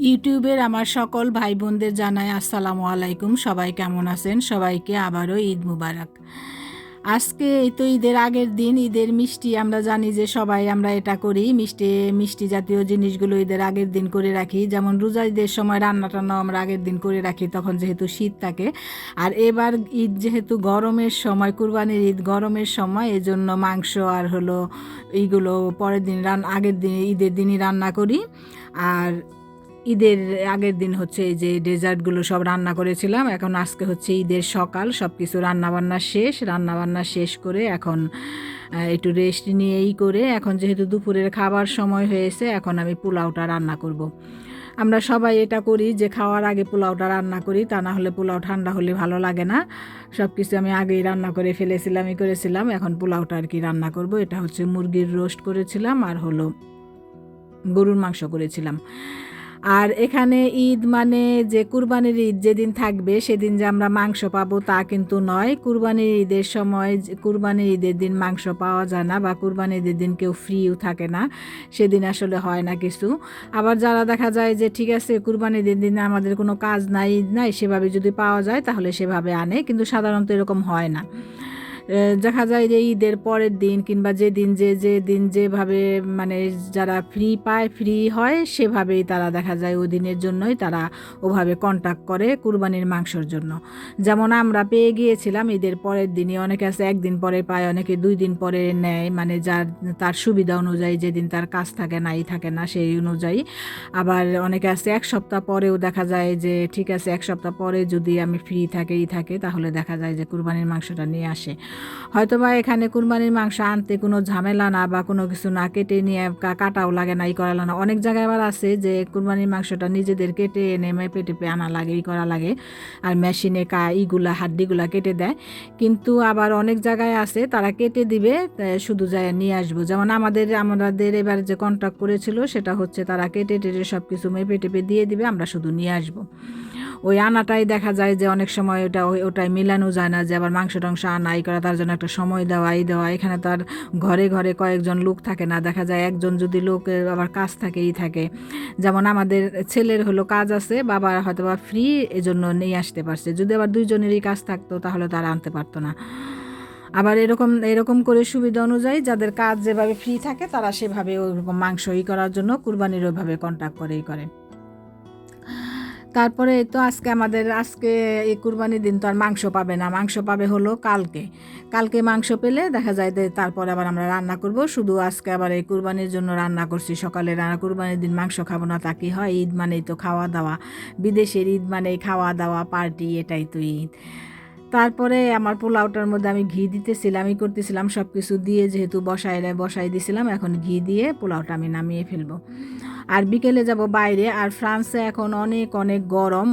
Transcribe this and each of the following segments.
ইউটিউবের আমার সকল ভাই বোনদের জানাই আসসালামু আলাইকুম। সবাই কেমন আছেন? সবাইকে আবারও ঈদ মুবারক। আজকে এই তো ঈদের আগের দিন, ঈদের মিষ্টি আমরা জানি যে সবাই আমরা এটা করি, মিষ্টি জাতীয় জিনিসগুলো ঈদের আগের দিন করে রাখি। যেমন রোজা ঈদের সময় রান্না টান্নাও আমরা আগের দিন করে রাখি, তখন যেহেতু শীত থাকে। আর এবার ঈদ যেহেতু গরমের সময়, কুরবানির ঈদ গরমের সময়, এজন্য মাংস আর হলো এইগুলো পরের দিন আগের দিন ঈদের দিনই রান্না করি। আর ঈদের আগের দিন হচ্ছে এই যে ডেজার্টগুলো সব রান্না করেছিলাম। এখন আজকে হচ্ছে ঈদের সকাল, সব কিছু রান্নাবান্না শেষ করে এখন একটু রেস্ট নিয়েই করে এখন যেহেতু দুপুরের খাবার সময় হয়েছে, এখন আমি পোলাওটা রান্না করব। আমরা সবাই এটা করি যে খাওয়ার আগে পোলাওটা রান্না করি, তা না হলে পোলাও ঠান্ডা হলে ভালো লাগে না। সব কিছু আমি আগেই রান্না করে করেছিলাম। এখন পোলাওটা আর কি রান্না করব। এটা হচ্ছে মুরগির রোস্ট করেছিলাম আর হলো গরুর মাংস করেছিলাম। আর এখানে ঈদ মানে যে কুরবানির ঈদ যেদিন থাকবে সেদিন যে আমরা মাংস পাবো তা কিন্তু নয়। কুরবানির ঈদের সময়, কুরবানির ঈদের দিন মাংস পাওয়া যায় না, বা কুরবানির ঈদের দিন কেউ ফ্রিও থাকে না, সেদিন আসলে হয় না কিছু। আবার যারা দেখা যায় যে ঠিক আছে কুরবানির ঈদের দিনে আমাদের কোনো কাজ নাই, ঈদ নাই, সেভাবে যদি পাওয়া যায় তাহলে সেভাবে আনে, কিন্তু সাধারণত এরকম হয় না। দেখা যায় যে ঈদের পরের দিন কিংবা যেদিন দিন যেভাবে মানে যারা ফ্রি হয় সেভাবেই তারা দেখা যায় ওই দিনের জন্যই তারা ওভাবে কন্ট্যাক্ট করে কুরবানির মাংসর জন্য। যেমন আমরা পেয়ে গিয়েছিলাম ঈদের পরের দিনই, অনেকে আছে একদিন পরে পায়, অনেকে 2 দিন পরে নেয়, মানে তার সুবিধা অনুযায়ী, যেদিন তার কাজ থাকে নাই থাকে না সেই অনুযায়ী। আবার অনেকে আছে 1 সপ্তাহ পরেও দেখা যায় যে ঠিক আছে 1 সপ্তাহ পরে যদি আমি ফ্রি থাকে তাহলে দেখা যায় যে কুরবানির মাংসটা নিয়ে আসে। হয়তোবা এখানে কুরবানির মাংস আনতে কোনো ঝামেলা না, বা কোনো কিছু না, কেটে নিয়ে কাটাও লাগে না, করা লাগে না। অনেক জায়গায় আবার আছে যে কুরবানির মাংসটা নিজেদের কেটে এনে মেপে টেপে আনা লাগে, করা লাগে, আর মেশিনে হাড্ডিগুলা কেটে দেয়। কিন্তু আবার অনেক জায়গায় আছে তারা কেটে দিবে, শুধু যায় নিয়ে আসবো। যেমন আমাদের এবার যে কন্ট্রাক্ট করেছিল সেটা হচ্ছে তারা কেটে টেটে সব কিছু মেপে টেপে দিয়ে দিবে, আমরা শুধু নিয়ে আসবো। ওই আনাটাই দেখা যায় যে অনেক সময় ওটাই মিলানো যায় না, যে আবার মাংস টাংস আনাই করা, তার জন্য একটা সময় দেওয়া। এখানে তো আর ঘরে ঘরে কয়েকজন লোক থাকে না, দেখা যায় একজন যদি লোকের আবার কাজ থাকে। যেমন আমাদের ছেলের হলো কাজ আছে, বাবার হয়তো বা ফ্রি, এজন্য নিয়ে আসতে পারছে। যদি আবার 2জনেরই কাজ থাকতো তাহলে তারা আনতে পারতো না। আবার এরকম এরকম করে সুবিধা অনুযায়ী যাদের কাজ যেভাবে ফ্রি থাকে তারা সেভাবে ওরকম মাংস করার জন্য কুরবানির ওইভাবে কন্ট্যাক্ট করে। তারপরে তো আজকে এই কুরবানির দিন তো আর মাংস পাবে না, মাংস পাবে হলো কালকে মাংস পেলে দেখা যায় যে তারপরে আবার আমরা রান্না করব। শুধু আজকে আবার এই কুরবানির জন্য রান্না করছি সকালে। কুরবানির দিন মাংস খাবো না তা কি হয়? ঈদ মানেই তো খাওয়া দাওয়া, বিদেশের ঈদ মানেই খাওয়া দাওয়া পার্টি, এটাই তো ঈদ। তারপরে আমার পোলাওটার মধ্যে আমি ঘি করতেছিলাম সব কিছু দিয়ে, যেহেতু বসাই দিছিলাম, এখন ঘি দিয়ে পোলাওটা আমি নামিয়ে ফেলবো। আর বিকেলে যাব বাইরে। আর ফ্রান্সে এখন অনেক গরম,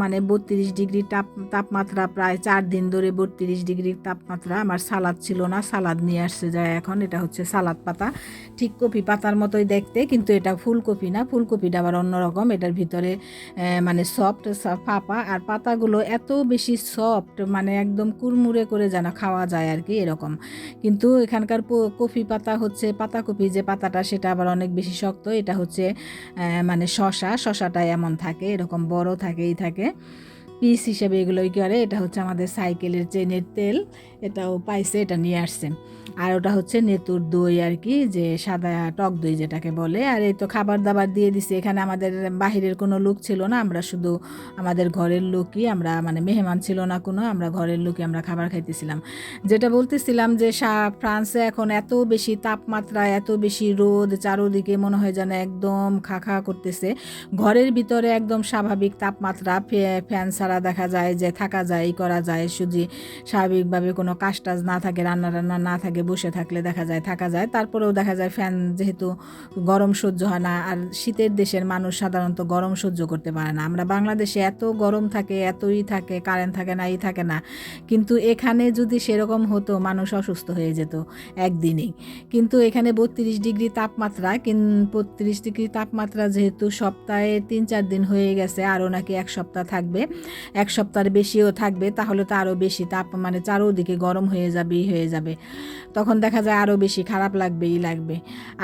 মানে 32 ডিগ্রি তাপমাত্রা, প্রায় 4 দিন ধরে 32 ডিগ্রি তাপমাত্রা। আমার সালাদ ছিল না, সালাদ নিয়ে আসছে যায় এখন। এটা হচ্ছে সালাদ পাতা, ঠিক কপি পাতার মতোই দেখতে, কিন্তু এটা ফুলকপি না, ফুলকপিটা আবার অন্যরকম। এটার ভিতরে মানে সফট ফাঁপা, আর পাতাগুলো এত বেশি সফট, মানে একদম কুড়মুড়ে করে যেন খাওয়া যায় আর কি, এরকম। কিন্তু এখানকার কফি পাতা হচ্ছে পাতাকপি যে পাতাটা, সেটা আবার অনেক বেশি শক্ত। এটা হচ্ছে মানে শশাটা এমন থাকে, এরকম বড় থাকে পিস হিসেবে এগুলোই করে। এটা হচ্ছে আমাদের সাইকেলের চেনের তেল, এটাও পাইছে, এটা নিয়ে আসছে। আর ওটা হচ্ছে নেতুর দই আর কি, যে সাদা টক দই যেটাকে বলে। আর এই তো খাবার দাবার দিয়ে দিছে। এখানে আমাদের বাহিরের কোনো লোক ছিল না, আমরা শুধু আমাদের ঘরের লোকই, আমরা মানে মেহমান ছিল না কোনো, আমরা ঘরের লোকই আমরা খাবার খাইতেছিলাম। যেটা বলতেছিলাম যে ফ্রান্সে এখন এত বেশি তাপমাত্রা, এত বেশি রোদ, চারোদিকে মনে হয় যেন একদম খা করতেছে। ঘরের ভিতরে একদম স্বাভাবিক তাপমাত্রা, ফ্যান ছাড়া দেখা যায় যে থাকা যায়, করা যায়, শুধু স্বাভাবিকভাবে কোনো কাজ টাজ না থাকে, রান্না না থাকে, বসে থাকলে দেখা যায় থাকা যায়। তারপরেও দেখা যায় ফ্যান, যেহেতু গরম সহ্য হয় না, আর শীতের দেশের মানুষ সাধারণত গরম সহ্য করতে পারে না। আমরা বাংলাদেশে এত গরম থাকে, এতই থাকে, কারেন্ট থাকে না, কিন্তু এখানে যদি সেরকম হতো মানুষ অসুস্থ হয়ে যেত একদিনেই। কিন্তু এখানে 32 ডিগ্রি তাপমাত্রা, 32 ডিগ্রি তাপমাত্রা যেহেতু সপ্তাহে 3-4 দিন হয়ে গেছে, আরও নাকি 1 সপ্তাহ থাকবে, 1 সপ্তাহের বেশিও থাকবে, তাহলে তো আরও বেশি মানে চারোদিকে গরম হয়ে যাবে। তখন দেখা যায় আরও বেশি খারাপ লাগবে।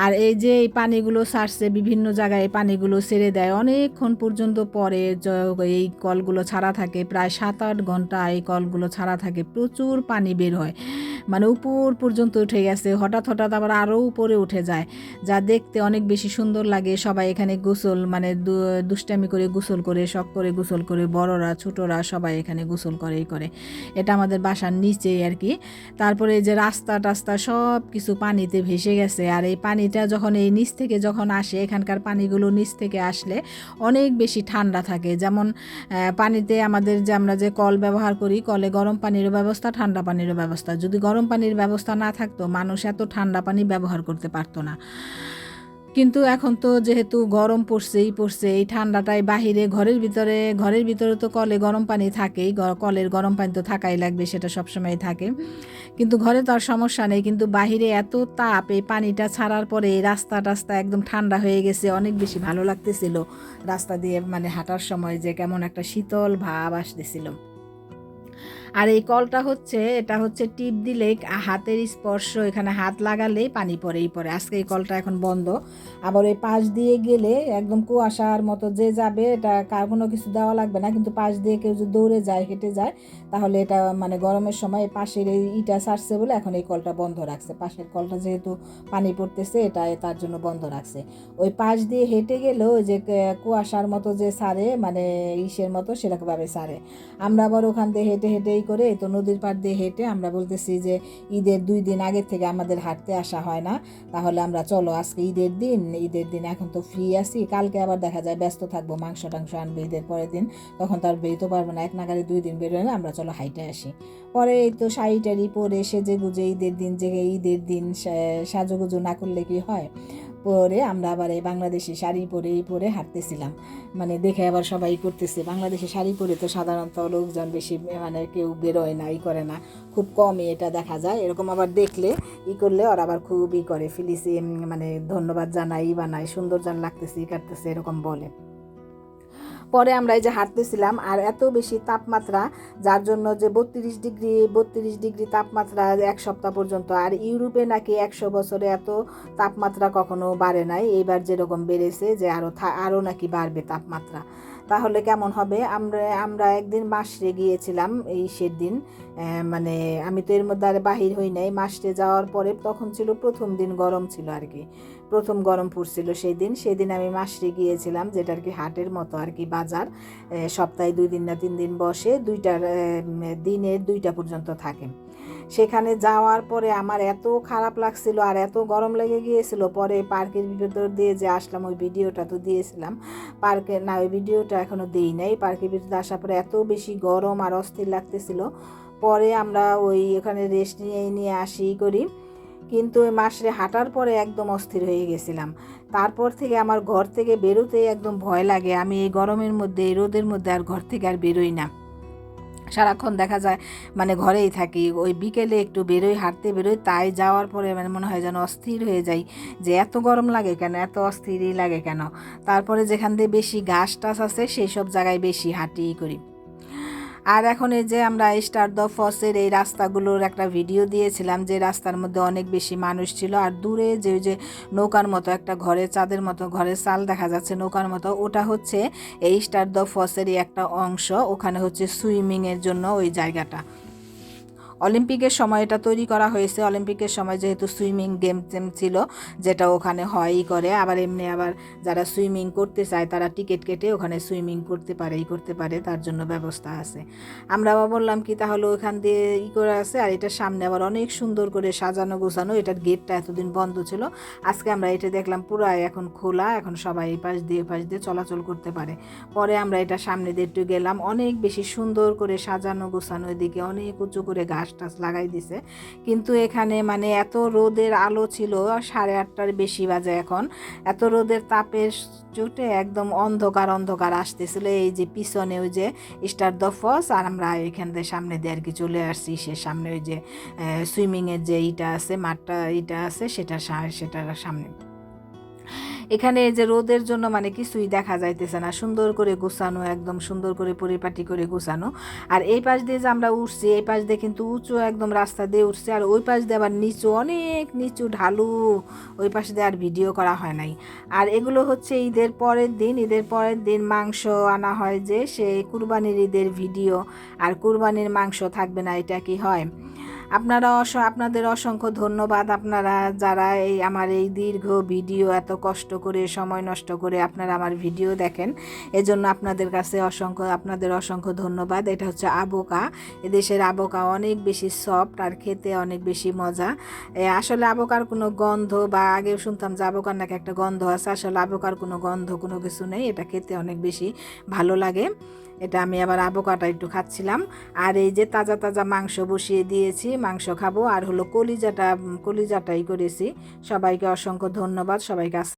আর এই যে এই পানিগুলো ছাড়ছে বিভিন্ন জায়গায়, এই পানিগুলো ছেড়ে দেয় অনেকক্ষণ পর্যন্ত পরে এই কলগুলো ছাড়া থাকে, প্রায় 7-8 ঘন্টা এই কলগুলো ছাড়া থাকে, প্রচুর পানি বের হয়, মানে উপর পর্যন্ত উঠে গেছে, হঠাৎ আবার আরও উপরে উঠে যায়, যা দেখতে অনেক বেশি সুন্দর লাগে। সবাই এখানে গোসল মানে দুষ্টামি করে গোসল করে, শখ করে গোসল করে, বড়রা ছোটরা সবাই এখানে গোসল করে। এটা আমাদের বাসার নিচেই আর কি। তারপরে এই যে রাস্তা টাস্তা সব কিছু পানিতে ভেসে গেছে। আর এই পানিটা যখন এই নিচ থেকে যখন আসে, এখানকার পানিগুলো নিচ থেকে আসলে অনেক বেশি ঠান্ডা থাকে। যেমন পানিতে আমাদের যে আমরা যে কল ব্যবহার করি, কলে গরম পানিরও ব্যবস্থা, ঠান্ডা পানিরও ব্যবস্থা। যদি গরম পানির ব্যবস্থা না থাকতো, মানুষ এত ঠান্ডা পানি ব্যবহার করতে পারতো না। কিন্তু এখন তো যেহেতু গরম পড়ছে, এই ঠান্ডাটাই বাহিরে, ঘরের ভিতরে তো কলে গরম পানি থাকেই, কলের গরম পানি তো থাকাই লাগবে, সেটা সবসময় থাকে। কিন্তু ঘরে তো আর সমস্যা নেই, কিন্তু বাহিরে এত তাপ, এই পানিটা ছাড়ার পরে এই রাস্তা টাস্তা একদম ঠান্ডা হয়ে গেছে, অনেক বেশি ভালো লাগতেছিল রাস্তা দিয়ে মানে হাঁটার সময়, যে কেমন একটা শীতল ভাব আসতেছিল। আর এই কলটা এটা হচ্ছে টিপ দিলেই হাতের স্পর্শ, এখানে হাত লাগালেই পানি পড়েই পড়ে। আজকে এই কলটা এখন বন্ধ। আবার ওই পাশ দিয়ে গেলে একদম কুয়াশার মতো, যে যাবে এটা কার কোনো কিছু দেওয়া লাগবে না, কিন্তু পাশ দিয়ে কেউ যদি দৌড়ে যায়, হেঁটে যায়, তাহলে এটা মানে গরমের সময় পাশের এই ইটা ছাড়ছে বলে এখন এই কলটা বন্ধ রাখছে। পাশের কলটা যেহেতু পানি পড়তেছে, এটা তার জন্য বন্ধ রাখছে। ওই পাশ দিয়ে হেঁটে গেলেও ওই যে কুয়াশার মতো যে ছাড়ে, মানে ইসের মতো সেরকমভাবে ছাড়ে। আমরা আবার ওখান দিয়ে হেঁটে করে, তো নদীর পাড় দিয়ে হেঁটে আমরা বলতেছি যে ঈদের 2 দিন আগের থেকে আমাদের হাঁটতে আসা হয় না, তাহলে আমরা চলো আজকে ঈদের দিন এখন তো ফ্রি আছি, কালকে আবার দেখা যায় ব্যস্ত থাকবো, মাংস টাংস আনবে ঈদের পরের দিন, তখন তো আর বেরোতে পারবো না, এক নাগারে 2 দিন বেরোয় না, আমরা চলো হাইটে আসি। পরে এই তো শাড়ি টাড়ি পরে সেজে গুজে ঈদের দিন সাজুগুজু না করলে কি হয়, পরে আমরা আবার এই বাংলাদেশি শাড়ি পরে হাঁটতেছিলাম। মানে দেখে আবার সবাই করতেছে, বাংলাদেশি শাড়ি পরে তো সাধারণত লোকজন বেশি মানে কেউ বেরোয় না, করে না, খুব কমই এটা দেখা যায়। এরকম আবার দেখলে করলে ওরা আবার খুব করে ফিলিসি, মানে ধন্যবাদ বানায়, সুন্দর লাগতেছে, কাটতেছে এরকম বলে। পরে আমরা এই যে হাঁটতেছিলাম, আর এত বেশি তাপমাত্রা, যার জন্য যে 32 ডিগ্রি তাপমাত্রা 1 সপ্তাহ পর্যন্ত। আর ইউরোপে নাকি 100 বছরে এত তাপমাত্রা কখনো বাড়ে নাই, এইবার যেরকম বেড়েছে যে আরও নাকি বাড়বে তাপমাত্রা। তাহলে কেমন হবে? আমরা একদিন মাসরে গিয়েছিলাম এই দিন, মানে আমি তো এর মধ্যে আর বাহির হই নাই। মাসরে যাওয়ার পরে তখন ছিল প্রথম দিন, গরম ছিল আর কি, প্রথম গরম পড়ছিল সেই দিন আমি মাসরে গিয়েছিলাম, যেটা আর কি হাটের মতো আর কি বাজার, সপ্তাহে 2 দিন না 3 দিন বসে, দিনের 2টা পর্যন্ত থাকে। সেখানে যাওয়ার পরে আমার এত খারাপ লাগছিল আর এত গরম লেগে গিয়েছিল, পরে পার্কের ভিতর দিয়ে যে আসলাম, ওই ভিডিওটা তো দিয়েছিলাম, পার্কে না ওই ভিডিওটা এখনও দিই নাই। পার্কের ভিতরে আসার পরে এত বেশি গরম আর অস্থির লাগতেছিল, পরে আমরা ওখানে রেস্ট নিয়ে আসি করি। কিন্তু ওই মাসে হাঁটার পরে একদম অস্থির হয়ে গেছিলাম। তারপর থেকে আমার ঘর থেকে বেরোতেই একদম ভয় লাগে, আমি এই গরমের মধ্যে, এই রোদের মধ্যে আর ঘর থেকে আর বেরোই না, সারাক্ষণ দেখা যায় মানে ঘরেই থাকি। ওই বিকেলে একটু হাঁটতে বেরোই, তাই যাওয়ার পরে মানে মনে হয় যেন অস্থির হয়ে যাই, যে এত গরম লাগে কেন, এত অস্থিরই লাগে কেন। তারপরে যেখান দিয়ে বেশি ঘাস টাস আছে সেই সব জায়গায় বেশি হাঁটি করি। আর এখন এই যে আমরা স্টার দ্য ফলসের এই রাস্তাগুলোর একটা ভিডিও দিয়েছিলাম, যে রাস্তার মধ্যে অনেক বেশি মানুষ ছিল, আর দূরে যে নৌকার মতো একটা চাঁদের মতো ঘরের চাল দেখা যাচ্ছে নৌকার মতো, ওটা হচ্ছে এই স্টার দ্য ফলসেরই একটা অংশ। ওখানে হচ্ছে সুইমিংয়ের জন্য ওই জায়গাটা, অলিম্পিকের সময় এটা তৈরি করা হয়েছে। অলিম্পিকের সময় যেহেতু সুইমিং গেম ছিল, যেটা ওখানে হয়ই করে, আবার এমনি আবার যারা সুইমিং করতে চায় তারা টিকিট কেটে ওখানে সুইমিং করতে পারে, তার জন্য ব্যবস্থা আছে। আমরা আবার বললাম কি তাহলে ওখান দিয়ে করে আছে, আর এটার সামনে আবার অনেক সুন্দর করে সাজানো গোছানো, এটার গেটটা এতদিন বন্ধ ছিল, আজকে আমরা এটা দেখলাম পুরাই এখন খোলা, এখন সবাই এই পাশ দিয়ে চলাচল করতে পারে। পরে আমরা এটা সামনে দিয়ে একটু গেলাম, অনেক বেশি সুন্দর করে সাজানো গোছানো, এদিকে অনেক উঁচু করে গাছ টাছ লাগাই দিছে। কিন্তু এখানে মানে এত রোদের আলো ছিল, 8:30টার বেশি বাজে এখন, এত রোদের তাপের চোটে একদম অন্ধকার আসতেছিল। এই যে পিছনে ওই যে স্টার দ্য ফলস, আর আমরা এখান থেকে সামনে দিয়ে আর কি চলে আসছি, সে সামনে ওই যে সুইমিংয়ের যে মাঠটা আছে সেটার সামনে। এখানে এই যে রোদের জন্য মানে কিছুই দেখা যাইতেছে না, সুন্দর করে গোছানো, একদম সুন্দর করে পরিপাটি করে গোছানো। আর এই পাশ দিয়ে যে আমরা উঠছি, এই পাশ দিয়ে কিন্তু উঁচু একদম রাস্তা দিয়ে উঠছি, আর ওই পাশ দিয়ে আবার নিচু, অনেক নিচু ঢালু, ওই পাশ দিয়ে আর ভিডিও করা হয় নাই। আর এগুলো হচ্ছে ঈদের পরের দিন, ঈদের পরের দিন মাংস আনা হয়, যে সেই কুরবানির ঈদের ভিডিও। আর কুরবানির মাংস থাকবে না, এটা কি হয়? আপনাদের অসংখ্য ধন্যবাদ, আপনারা যারা আমার এই দীর্ঘ ভিডিও এত কষ্ট করে সময় নষ্ট করে আপনারা আমার ভিডিও দেখেন, এজন্য আপনাদের অসংখ্য ধন্যবাদ। এটা হচ্ছে আবোকা, এদেশের আবোকা অনেক বেশি সফট আর খেতে অনেক বেশি মজা। আসলে আবোকার কোনো গন্ধ, বা আগে শুনতাম যে আবোকার নাকি একটা গন্ধ আছে, আসলে আবোকার কোনো গন্ধ কোনো কিছু নেই, এটা খেতে অনেক বেশি ভালো লাগে। এটা আমি আবার আবোকাটা একটু খাচ্ছিলাম। আর এই যে তাজা তাজা মাংস বসিয়ে দিয়েছি, মাংস খাবো। আর হলো কলিজাটাই করেছি। সবাইকে অসংখ্য ধন্যবাদ, সবাইকে